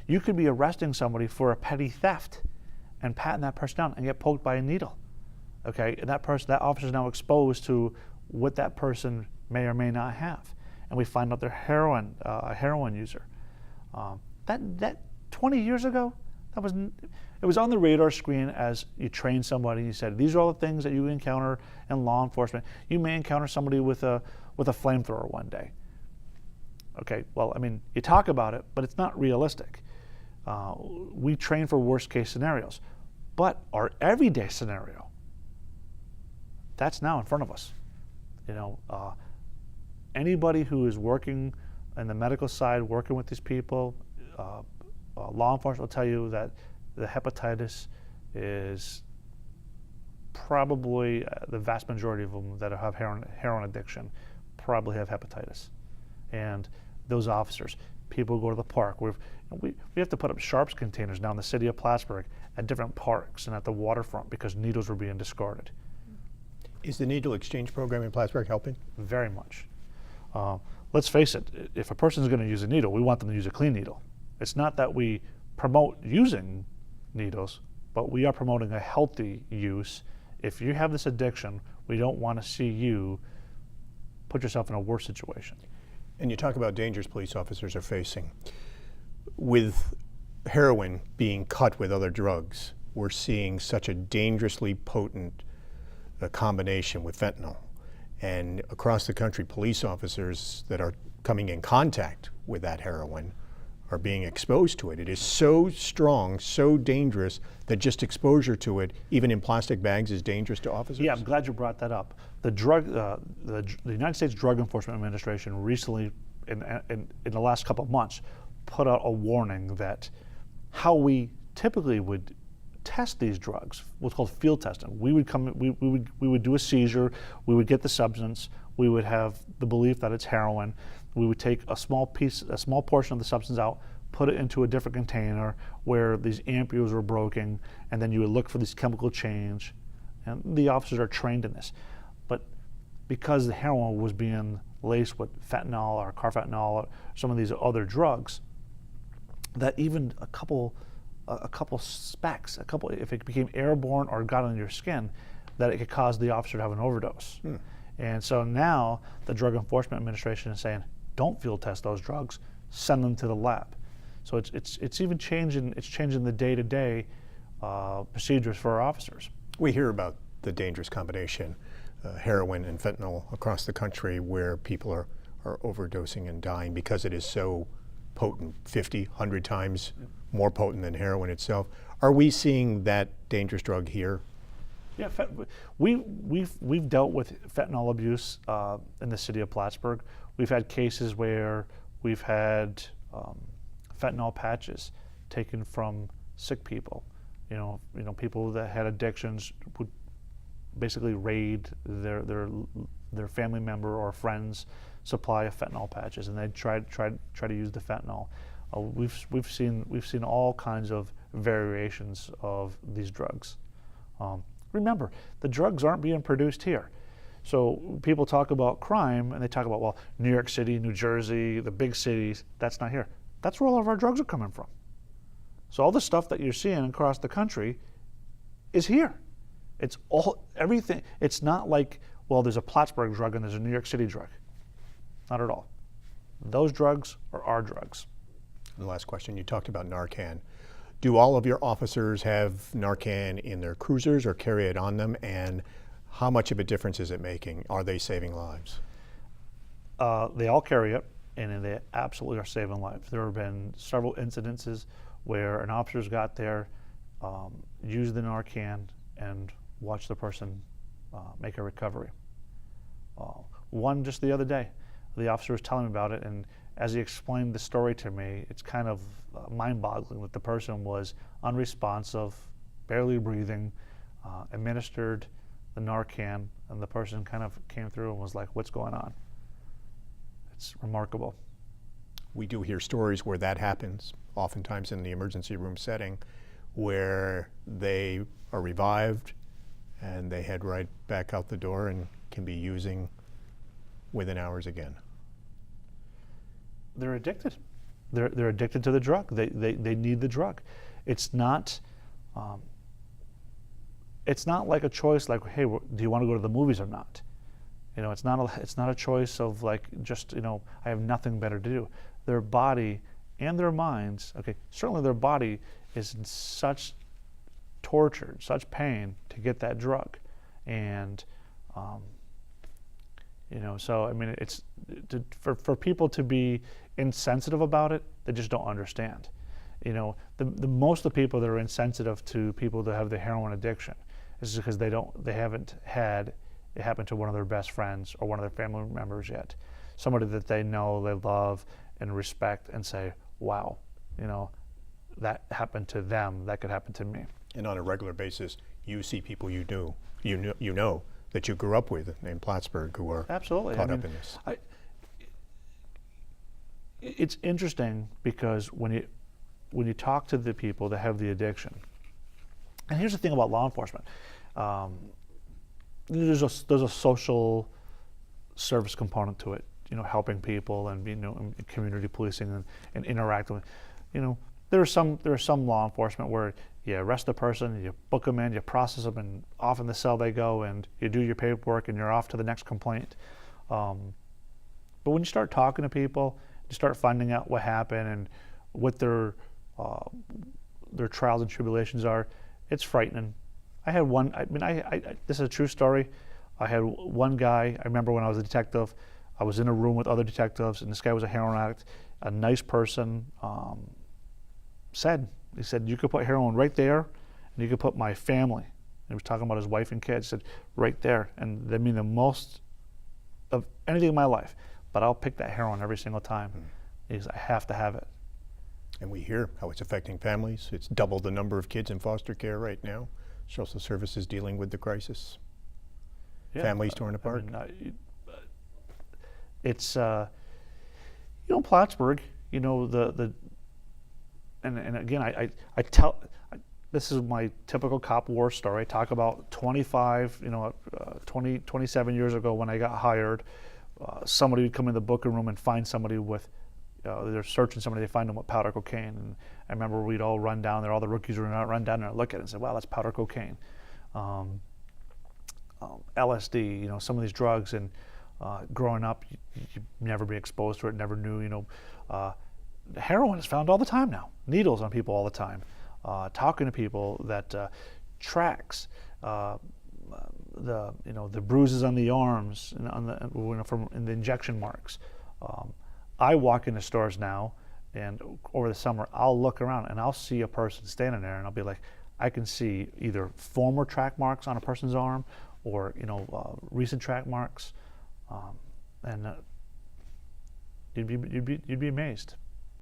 You could be arresting somebody for a petty theft and patting that person down and get poked by a needle. Okay, and that officer is now exposed to what that person may or may not have, and we find out they're a heroin user. That 20 years ago, it was on the radar screen as you train somebody. You said these are all the things that you encounter in law enforcement. You may encounter somebody with a flamethrower one day. Okay, well, I mean, you talk about it, but it's not realistic. We train for worst case scenarios, but our everyday scenario, that's now in front of us. You know, anybody who is working in the medical side, working with these people, law enforcement will tell you that the hepatitis is probably the vast majority of them that have heroin addiction probably have hepatitis. And those officers, people go to the park. We have to put up sharps containers now in the city of Plattsburgh at different parks and at the waterfront because needles were being discarded. Is the needle exchange program in Plattsburgh helping? Very much. Let's face it, if a person is going to use a needle, we want them to use a clean needle. It's not that we promote using needles, but we are promoting a healthy use. If you have this addiction, we don't want to see you put yourself in a worse situation. And you talk about dangers police officers are facing. With heroin being cut with other drugs, we're seeing such a dangerously potent combination with fentanyl. And across the country, police officers that are coming in contact with that heroin are being exposed to it. It is so strong, so dangerous, that just exposure to it, even in plastic bags, is dangerous to officers? Yeah, I'm glad you brought that up. The United States Drug Enforcement Administration recently, in the last couple of months, put out a warning that how we typically would test these drugs, what's called field testing. We would do a seizure, we would get the substance, we would have the belief that it's heroin, we would take a small portion of the substance out, put it into a different container where these ampules were broken, and then you would look for this chemical change. And the officers are trained in this. But because the heroin was being laced with fentanyl or carfentanil or some of these other drugs, that even a couple specks, if it became airborne or got on your skin, that it could cause the officer to have an overdose. And so now the Drug Enforcement Administration is saying, don't field test those drugs, send them to the lab. So it's even changing. It's changing the day-to-day procedures for our officers. We hear about the dangerous combination, heroin and fentanyl, across the country, where people are overdosing and dying because it is so potent, 50, 100 times more potent than heroin itself. Are we seeing that dangerous drug here? Yeah, we've dealt with fentanyl abuse in the city of Plattsburgh. We've had cases where we've had fentanyl patches taken from sick people. You know, people that had addictions would basically raid their family member or friend's supply of fentanyl patches, and they'd try to use the fentanyl. We've seen all kinds of variations of these drugs. Remember, the drugs aren't being produced here. So people talk about crime and they talk about, well, New York City, New Jersey, the big cities. That's not here. That's where all of our drugs are coming from. So all the stuff that you're seeing across the country is here. It's everything. It's not like, well, there's a Plattsburgh drug and there's a New York City drug. Not at all. Those drugs are our drugs. And the last question, you talked about Narcan. Do all of your officers have Narcan in their cruisers or carry it on them? And how much of a difference is it making? Are they saving lives? They all carry it, and they absolutely are saving lives. There have been several incidences where an officer's got there, used the Narcan, and watched the person make a recovery. One just the other day, the officer was telling me about it, and as he explained the story to me, it's kind of mind-boggling that the person was unresponsive, barely breathing, administered the Narcan, and the person kind of came through and was like, what's going on? It's remarkable. We do hear stories where that happens, oftentimes in the emergency room setting, where they are revived and they head right back out the door and can be using within hours again. They're addicted. they're addicted to the drug. They need the drug. It's not like a choice like, hey, do you want to go to the movies or not? It's not a choice of like just, I have nothing better to do. Their body and their minds, okay, certainly their body is in such torture, such pain to get that drug. And, so, I mean, it's for people to be insensitive about it, they just don't understand. The most of the people that are insensitive to people that have the heroin addiction is because they haven't had it happen to one of their best friends or one of their family members yet. Somebody that they know, they love, and respect, and say, wow, that happened to them, that could happen to me. And on a regular basis, you see people you know that you grew up with in Plattsburgh who are absolutely caught up in this. It's interesting because when you talk to the people that have the addiction, and here's the thing about law enforcement, there's a social service component to it, helping people and and community policing and interacting with, there are some law enforcement where you arrest a person, you book them in, you process them, and off in the cell they go, and you do your paperwork, and you're off to the next complaint. But when you start talking to people, you start finding out what happened and what their trials and tribulations are. It's frightening. I had one. This is a true story. I had one guy. I remember when I was a detective, I was in a room with other detectives, and this guy was a heroin addict. A nice person he said, you could put heroin right there, and you could put my family. And he was talking about his wife and kids. He said, right there, and they mean the most of anything in my life. But I'll pick that heroin every single time. Because I have to have it. And we hear how it's affecting families. It's doubled the number of kids in foster care right now. Social services dealing with the crisis. Yeah, families torn apart. It's Plattsburgh. And again, this is my typical cop war story. I talk about 27 years ago when I got hired. Somebody would come in the booking room and find somebody with, they're searching somebody, they find them with powder cocaine. And I remember we'd all run down there, all the rookies would run down there and look at it and say, wow, that's powder cocaine. LSD, some of these drugs, and growing up, you'd never be exposed to it, never knew, heroin is found all the time now, needles on people all the time, talking to people that tracks, the bruises on the arms and from the injection marks. I walk into stores now, and over the summer I'll look around and I'll see a person standing there, and I'll be like, I can see either former track marks on a person's arm or recent track marks, and you'd be amazed.